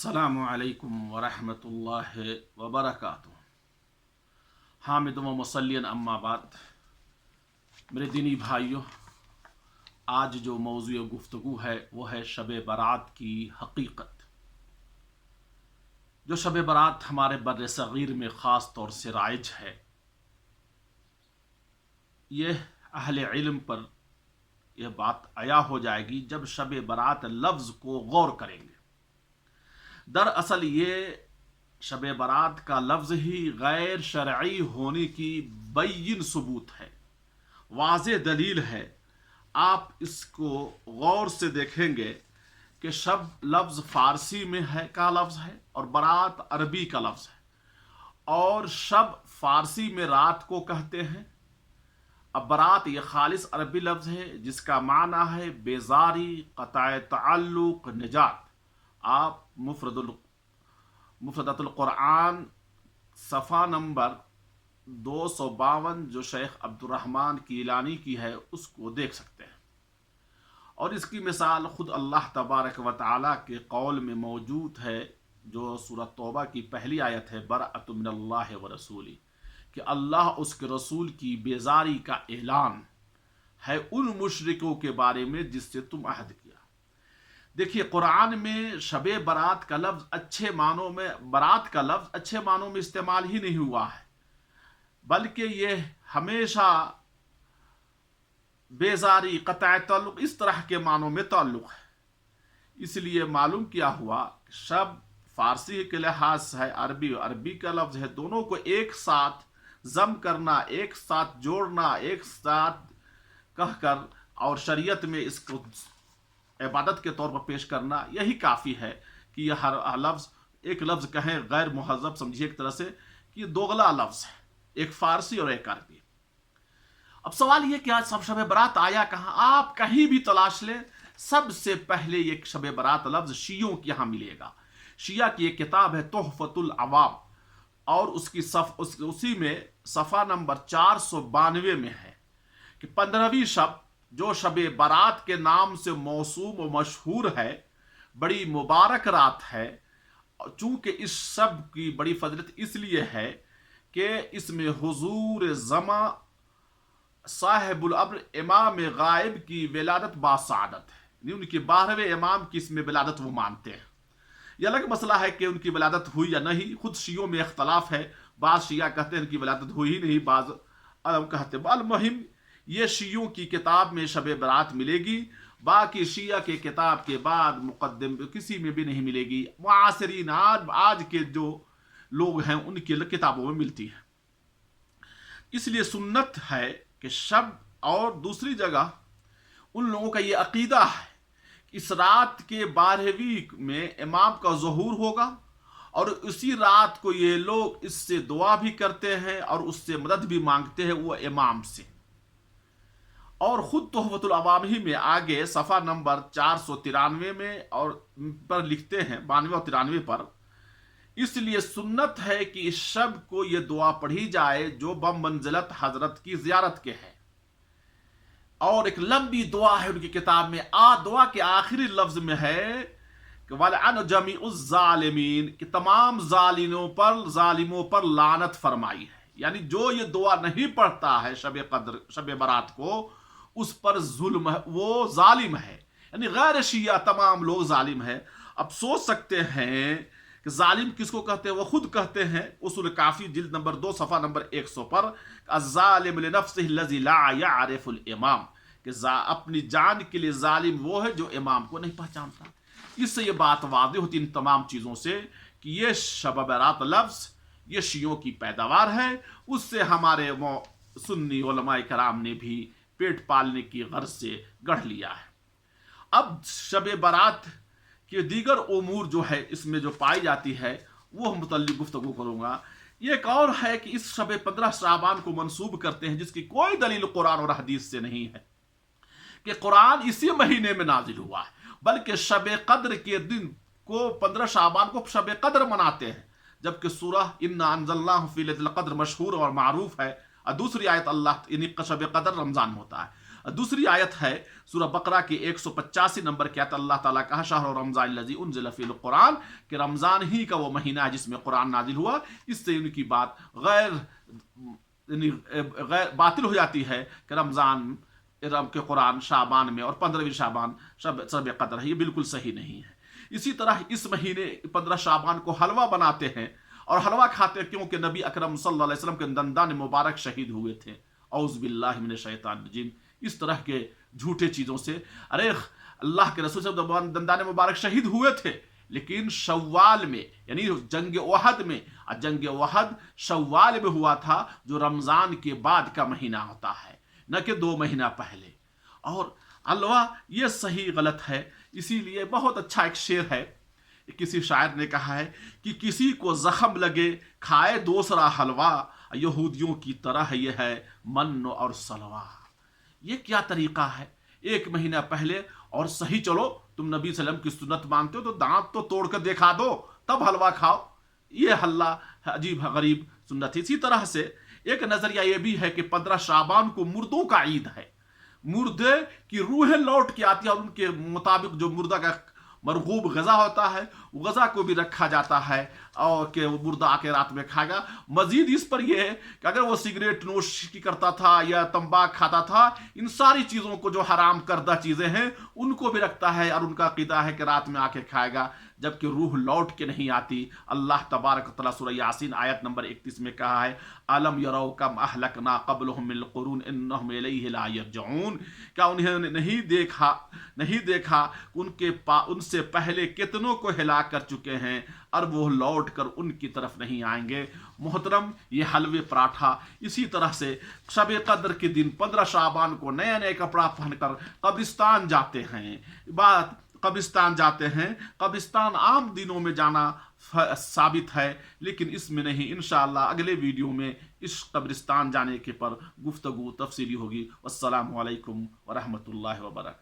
अस्सलामु अलैकुम वरहमतुल्लाहि वबरकातुहू। हामिदुम व मुसल्लियन अम्मा बाद। मेरे दीनी भाइयों, आज जो मौज़ू गुफ्तगू है वो है शब बारात की हकीकत। जो शब बारात हमारे बर सग़ीर में ख़ास तौर से राइज है, ये अहले इल्म पर यह बात आया हो जाएगी जब शब बारात लफ्ज़ को गौर करेंगे। दरअसल ये शब बारात का लफ्ज़ ही गैर शरई होने की बैयिन सबूत है, वाज़े दलील है। आप इसको गौर से देखेंगे कि शब लफ्ज़ फ़ारसी में है का लफ्ज़ है और बारात अरबी का लफ्ज़ है, और शब फ़ारसी में रात को कहते हैं। अब बारात ये खालिस अरबी लफ्ज़ है जिसका माना है बेजारी, क़ताए ताल्लुक़, निजात। आप मुफ़रदतुल क़ुरआन सफ़ा नंबर 252 जो शेख अब्दुर्रहमान कीलानी की है उसको देख सकते हैं, और इसकी मिसाल ख़ुद अल्लाह तबारक व तआला के कौल में मौजूद है, जो सूरह तौबा की पहली आयत है, बरअतु मिनल्लाहि व रसूली, कि अल्लाह उसके रसूल की बेजारी का ऐलान है उन मुशरिकों के बारे में जिससे तुम अहद किया। देखिए, कुरान में शब बारात का लफ्ज़ अच्छे मानों में, बारात का लफ्ज़ अच्छे मानों में इस्तेमाल ही नहीं हुआ है, बल्कि ये हमेशा बेजारी, क़ताए ताल्लुक़ इस तरह के मानों में ताल्लुक़ है। इसलिए मालूम किया हुआ शब फ़ारसी के लिहाज से है अरबी, अरबी का लफ्ज़ है। दोनों को एक साथ जम करना, एक साथ जोड़ना, एक साथ कहकर और शरीयत में इसको इबादत के तौर पर पेश करना, यही काफ़ी है कि यह हर लफ्ज़ एक लफ्ज़ कहें गैर मुहज़्ज़ब समझिए एक तरह से कि ये दोगला लफ्ज़ है, एक फ़ारसी और एक अरबी। अब सवाल ये क्या सब शब बारात आया कहाँ? आप कहीं भी तलाश लें, सबसे पहले ये शब बारात लफ्ज़ शियों के यहाँ मिलेगा। शिया की एक किताब है तोहफ़तुल अवाम, और उसकी उसी में सफ़ा नंबर 492 में है कि 15वीं शब जो शब बारात के नाम से मौसूम व मशहूर है, बड़ी मुबारक रात है। चूँकि इस शब की बड़ी फजलत इसलिए है कि इसमें हुजूर ज़मा साहिबुल अम्र इमाम गायब की विलादत बासादत है। उनकी 12वें इमाम की इसमें विलादत वो मानते हैं। यह अलग मसला है कि उनकी विलादत हुई या नहीं, खुद शियों में इख्तलाफ है। बाज़ शिया कहते हैं उनकी विलादत हुई ही नहीं, बाज़ अलम कहते हैं। अल-मुहिम ये शियों की किताब में शब बारात मिलेगी, बाकी शिया के किताब के बाद मुक़द्दम किसी में भी नहीं मिलेगी। मुआसिरीन आज के जो लोग हैं उनकी किताबों में मिलती है। इसलिए सुन्नत है कि शब, और दूसरी जगह उन लोगों का ये अकीदा है कि इस रात के 12वीं में इमाम का ज़ुहूर होगा, और उसी रात को ये लोग इससे दुआ भी करते हैं और उससे मदद भी मांगते हैं वो इमाम से। और ख़ुद तोहफ़तुल अवाम ही में आगे सफ़ा नंबर 493 में और पर लिखते हैं, 92 और 93 पर, इसलिए सुन्नत है कि इस शब को ये दुआ पढ़ी जाए जो बमंज़िलत हज़रत की ज़ियारत के है। और एक लंबी दुआ है उनकी किताब में, दुआ के आखिरी लफ्ज़ में है कि वलअन जमीउज़ ज़ालिमीन, कि तमाम ज़ालिमों पर लानत फरमाई है। यानी जो ये दुआ नहीं पढ़ता है शब बारात को, उस पर जुल्म है, वो जालिम है। यानी गैर शिया तमाम लोग जालिम है। अब सोच सकते हैं कि जालिम किसको कहते हैं? वो खुद कहते हैं उसूल काफ़ी जिल्द नंबर 2 सफ़ा नंबर 100 पर, अज़्ज़ालिम लिनफ़्सिहि अल्लज़ी ला यअरिफ़ुल इमाम, कि अपनी जान के लिए जालिम वो है जो इमाम को नहीं पहचानता। इससे ये बात वाज़ेह होती इन तमाम चीज़ों से कि ये शब बारात लफ्ज़ ये शियों की पैदावार है। उससे हमारे वो सुन्नी उलमाए कराम ने भी पेट पालने की गर्ज से गढ़ लिया है। अब शब बारात के दीगर उमूर जो है इसमें जो पाई जाती है वो हम मुतल्लिक़ गुफ्तगू करूँगा। ये एक और है कि इस शब 15 शाबान को मंसूब करते हैं जिसकी कोई दलील कुरान और हदीस से नहीं है कि कुरान इसी महीने में नाजिल हुआ है, बल्कि शब कद्र के दिन को 15 शाबान को शब कद्र मनाते हैं, जबकि सूरह इन्ना अंज़लनाहु फ़ी लैलतिल क़द्र मशहूर और मारूफ है, और दूसरी आयत अल्लाह शब कद्र रमज़ान होता है। दूसरी आयत है सूरह बकरा की 185 नंबर की आयत, अल्लाह ताला कहा शहर रमज़ान लज़ी उन्ज़िल फ़ीहिल कुरान, कि रमज़ान ही का वो महीना है जिसमें कुरान नाजिल हुआ। इससे उनकी बात गैर बातिल हो जाती है कि रमज़ान के कुरान शाबान में और 15वीं शाबान शब कदर है, ये बिल्कुल सही नहीं है। इसी तरह इस महीने 15 शाबान को हलवा बनाते हैं और हलवा खाते हैं क्योंकि नबी अकरम सल्लल्लाहु अलैहि वसल्लम के दंदान मुबारक शहीद हुए थे। औज़ु बिल्लाहि मिनश शैतानिर रजीम। इस तरह के झूठे चीज़ों से, अरे अल्लाह के रसूल सब दंदान मुबारक शहीद हुए थे, लेकिन शव्वाल में, यानी जंग ओहद में, जंग ओहद शव्वाल में हुआ था जो रमज़ान के बाद का महीना होता है, न कि 2 महीना पहले। और हलवा ये सही गलत है। इसीलिए बहुत अच्छा एक शेर है, किसी शायर ने कहा है कि किसी को जख्म लगे खाए दूसरा हलवा, यहूदियों की तरह ये है मन और सलवा। ये क्या तरीका है? 1 महीना पहले, और सही चलो तुम नबी सल्लम की सुन्नत मानते हो तो दांत तो तोड़ कर दिखा दो, तब हलवा खाओ। ये हल्ला अजीब गरीब सुन्नत है। इसी तरह से एक नजरिया ये भी है कि 15 शाबान को मुर्दों का ईद है। मुर्दे की रूहें लौट के आती है और उनके मुताबिक जो मुर्दा का मरगूब गज़ा होता है, वो गज़ा को भी रखा जाता है और कि मुर्दा आके रात में खाएगा। मजीद इस पर यह है कि अगर वो सिगरेट नोश की करता था या तंबाकू खाता था, इन सारी चीज़ों को जो हराम करदा चीज़ें हैं उनको भी रखता है और उनका क़ीदा है कि रात में आके खाएगा, जबकि रूह लौट के नहीं आती। अल्लाह तबारक व तआला सूरह यासीन आयत नंबर 31 में कहा है, अलम यरौ कम अहलकना क़ब्लहुम मिनल क़ुरून इन्नहुम इलैहि ला यरजऊन। क्या उन्हें नहीं देखा उनसे पहले कितनों को हिला कर चुके हैं और वो लौट कर उनकी तरफ नहीं आएंगे। मोहतरम, ये हलवे पराठा इसी तरह से शब कद्र के दिन 15 शाबान को नए नए कपड़ा पहनकर कब्रिस्तान जाते हैं। कब्रिस्तान आम दिनों में जाना साबित है, लेकिन इसमें नहीं। इंशाअल्लाह अगले वीडियो में इस कब्रिस्तान जाने के पर गुफ्तगू तफसीली होगी। अस्सलामु अलैकुम व रहमतुल्लाहि व बरकातहू।